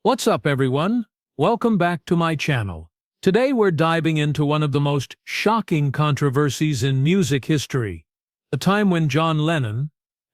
What's up, everyone? Welcome back to my channel. Today we're diving into one of the most shocking controversies in music history, the time when John Lennon,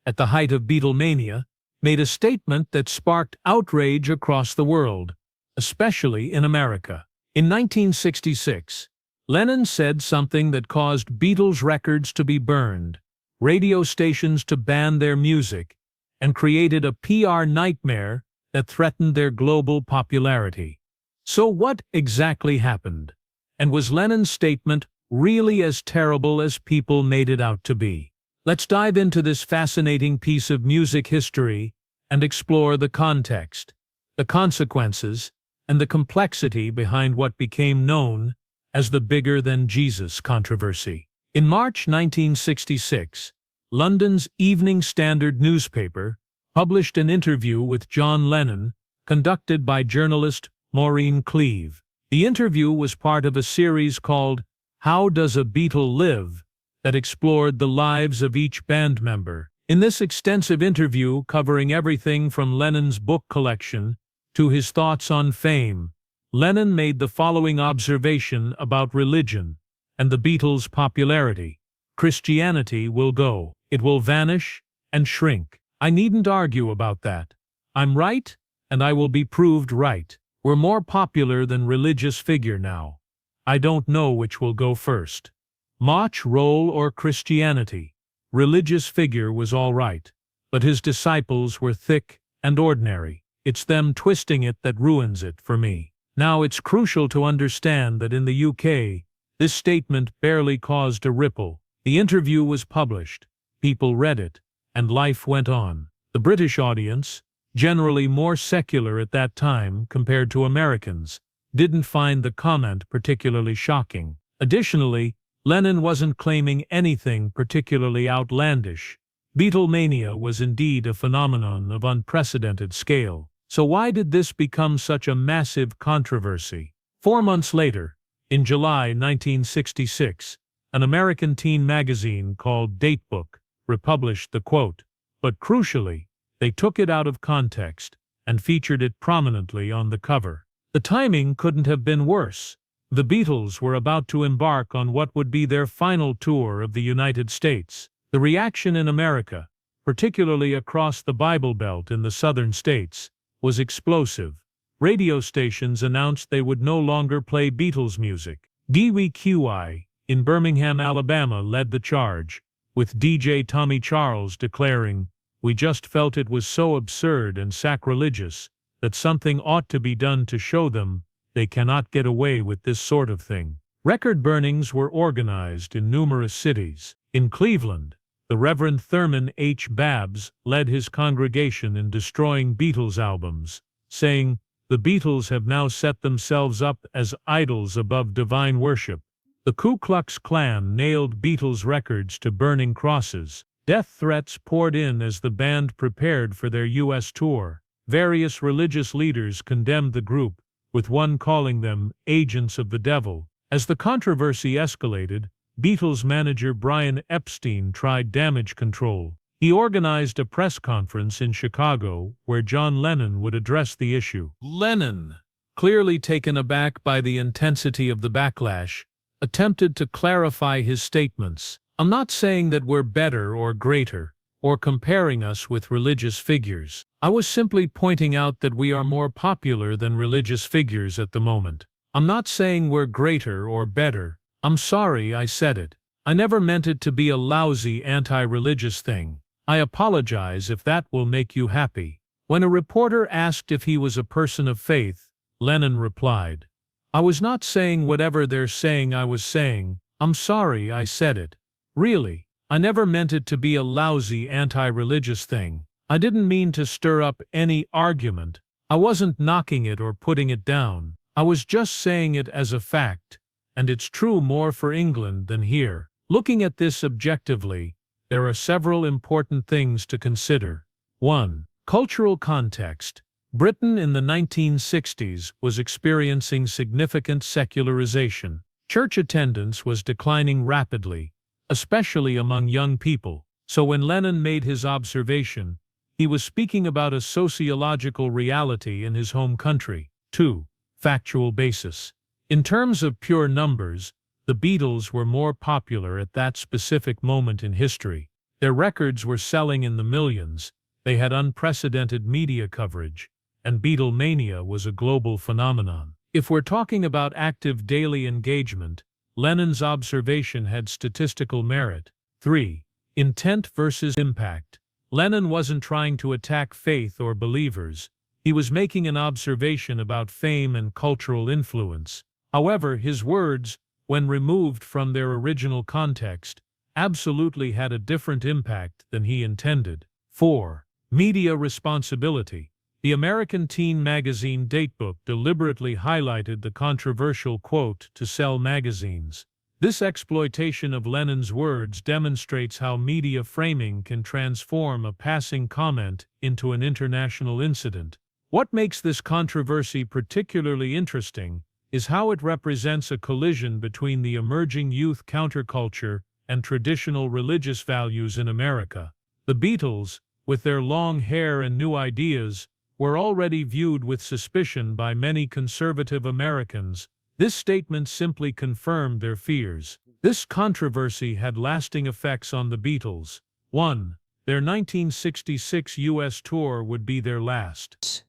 at the height of Beatlemania, made a statement that sparked outrage across the world, especially in America. In 1966, Lennon said something that caused Beatles records to be burned, radio stations to ban their music, and created a PR nightmare that threatened their global popularity. So what exactly happened? And was Lennon's statement really as terrible as people made it out to be? Let's dive into this fascinating piece of music history and explore the context, the consequences, and the complexity behind what became known as the Bigger Than Jesus controversy. In March 1966, London's Evening Standard newspaper published an interview with John Lennon conducted by journalist Maureen Cleave. The interview was part of a series called How Does a Beatle Live? That explored the lives of each band member. In this extensive interview covering everything from Lennon's book collection to his thoughts on fame, Lennon made the following observation about religion and the Beatles' popularity. Christianity will go. It will vanish and shrink. I needn't argue about that. I'm right, and I will be proved right. We're more popular than religious figure now. I don't know which will go first. Rock, roll, or Christianity. Religious figure was all right, but his disciples were thick and ordinary. It's them twisting it that ruins it for me. Now it's crucial to understand that in the UK, this statement barely caused a ripple. The interview was published, people read it, and life went on. The British audience, generally more secular at that time compared to Americans, didn't find the comment particularly shocking. Additionally, Lennon wasn't claiming anything particularly outlandish. Beatlemania was indeed a phenomenon of unprecedented scale. So why did this become such a massive controversy? 4 months later, in July 1966, an American teen magazine called Datebook republished the quote, but crucially, they took it out of context and featured it prominently on the cover. The timing couldn't have been worse. The Beatles were about to embark on what would be their final tour of the United States. The reaction in America, particularly across the Bible Belt in the southern states, was explosive. Radio stations announced they would no longer play Beatles music. WQI in Birmingham, Alabama led the charge, with DJ Tommy Charles declaring, "We just felt it was so absurd and sacrilegious that something ought to be done to show them they cannot get away with this sort of thing." Record burnings were organized in numerous cities. In Cleveland, the Reverend Thurman H. Babbs led his congregation in destroying Beatles albums, saying, "The Beatles have now set themselves up as idols above divine worship." The Ku Klux Klan nailed Beatles records to burning crosses. Death threats poured in as the band prepared for their U.S. tour. Various religious leaders condemned the group, with one calling them agents of the devil. As the controversy escalated, Beatles manager Brian Epstein tried damage control. He organized a press conference in Chicago where John Lennon would address the issue. Lennon, clearly taken aback by the intensity of the backlash, attempted to clarify his statements. "I'm not saying that we're better or greater, or comparing us with religious figures. I was simply pointing out that we are more popular than religious figures at the moment. I'm not saying we're greater or better. I'm sorry I said it. I never meant it to be a lousy anti-religious thing. I apologize if that will make you happy." When a reporter asked if he was a person of faith, Lennon replied, "I was not saying whatever they're saying I was saying. I'm sorry I said it. Really, I never meant it to be a lousy anti-religious thing. I didn't mean to stir up any argument. I wasn't knocking it or putting it down. I was just saying it as a fact, and it's true more for England than here." Looking at this objectively, there are several important things to consider. 1. Cultural context. Britain in the 1960s was experiencing significant secularization. Church attendance was declining rapidly, especially among young people. So when Lennon made his observation, He was speaking about a sociological reality in his home country. 2. Factual basis. In terms of pure numbers, the Beatles were more popular at that specific moment in history. Their records were selling in the millions, they had unprecedented media coverage, and Beatlemania was a global phenomenon. If we're talking about active daily engagement, Lennon's observation had statistical merit. 3. Intent versus impact. Lennon wasn't trying to attack faith or believers. He was making an observation about fame and cultural influence. However, his words, when removed from their original context, absolutely had a different impact than he intended. 4. Media responsibility. The American teen magazine Datebook deliberately highlighted the controversial quote to sell magazines. This exploitation of Lennon's words demonstrates how media framing can transform a passing comment into an international incident. What makes this controversy particularly interesting is how it represents a collision between the emerging youth counterculture and traditional religious values in America. The Beatles, with their long hair and new ideas, were already viewed with suspicion by many conservative Americans. This statement simply confirmed their fears. This controversy had lasting effects on the Beatles. 1. Their 1966 U.S. tour would be their last.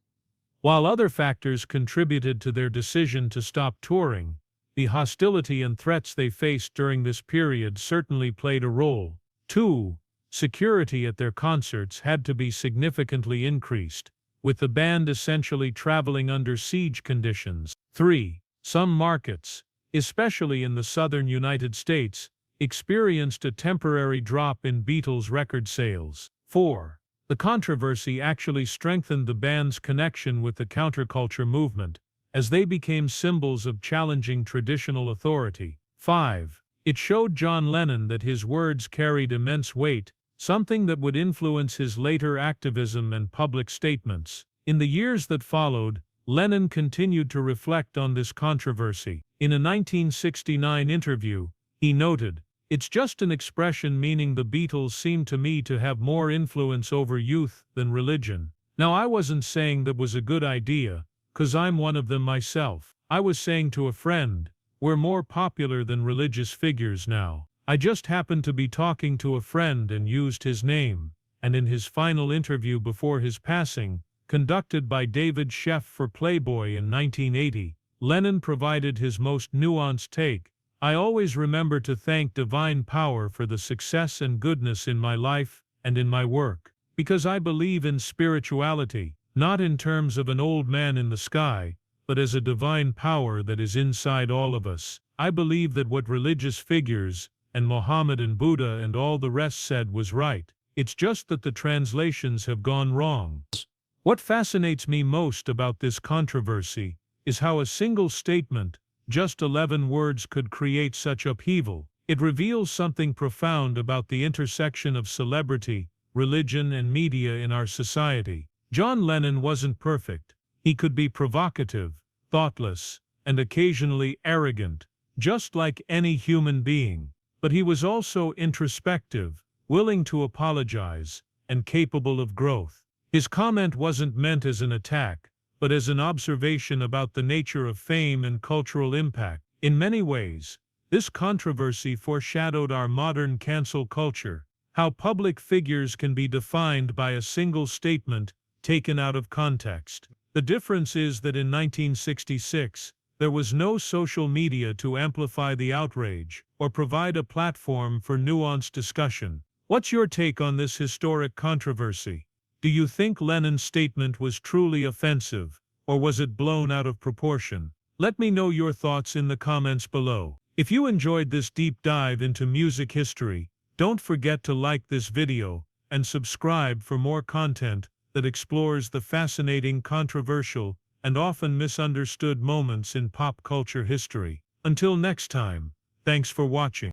While other factors contributed to their decision to stop touring, the hostility and threats they faced during this period certainly played a role. 2. Security at their concerts had to be significantly increased, with the band essentially traveling under siege conditions. 3. Some markets, especially in the southern United States, experienced a temporary drop in Beatles record sales. 4. The controversy actually strengthened the band's connection with the counterculture movement, as they became symbols of challenging traditional authority. 5. It showed John Lennon that his words carried immense weight, something that would influence his later activism and public statements. In the years that followed, Lennon continued to reflect on this controversy. In a 1969 interview, he noted, "It's just an expression meaning the Beatles seem to me to have more influence over youth than religion. Now I wasn't saying that was a good idea, 'cause I'm one of them myself. I was saying to a friend, we're more popular than religious figures now. I just happened to be talking to a friend and used his name." And in his final interview before his passing, conducted by David Sheff for Playboy in 1980, Lennon provided his most nuanced take. "I always remember to thank divine power for the success and goodness in my life and in my work, because I believe in spirituality, not in terms of an old man in the sky, but as a divine power that is inside all of us. I believe that what religious figures, and Mohammed and Buddha and all the rest said was right. It's just that the translations have gone wrong." What fascinates me most about this controversy is how a single statement, just 11 words, could create such upheaval. It reveals something profound about the intersection of celebrity, religion, and media in our society. John Lennon wasn't perfect. He could be provocative, thoughtless, and occasionally arrogant, just like any human being. But he was also introspective, willing to apologize, and capable of growth. His comment wasn't meant as an attack, but as an observation about the nature of fame and cultural impact. In many ways, this controversy foreshadowed our modern cancel culture, how public figures can be defined by a single statement taken out of context. The difference is that in 1966, there was no social media to amplify the outrage or provide a platform for nuanced discussion. What's your take on this historic controversy? Do you think Lennon's statement was truly offensive, or was it blown out of proportion? Let me know your thoughts in the comments below. If you enjoyed this deep dive into music history, don't forget to like this video and subscribe for more content that explores the fascinating, controversial, and often misunderstood moments in pop culture history. Until next time, thanks for watching.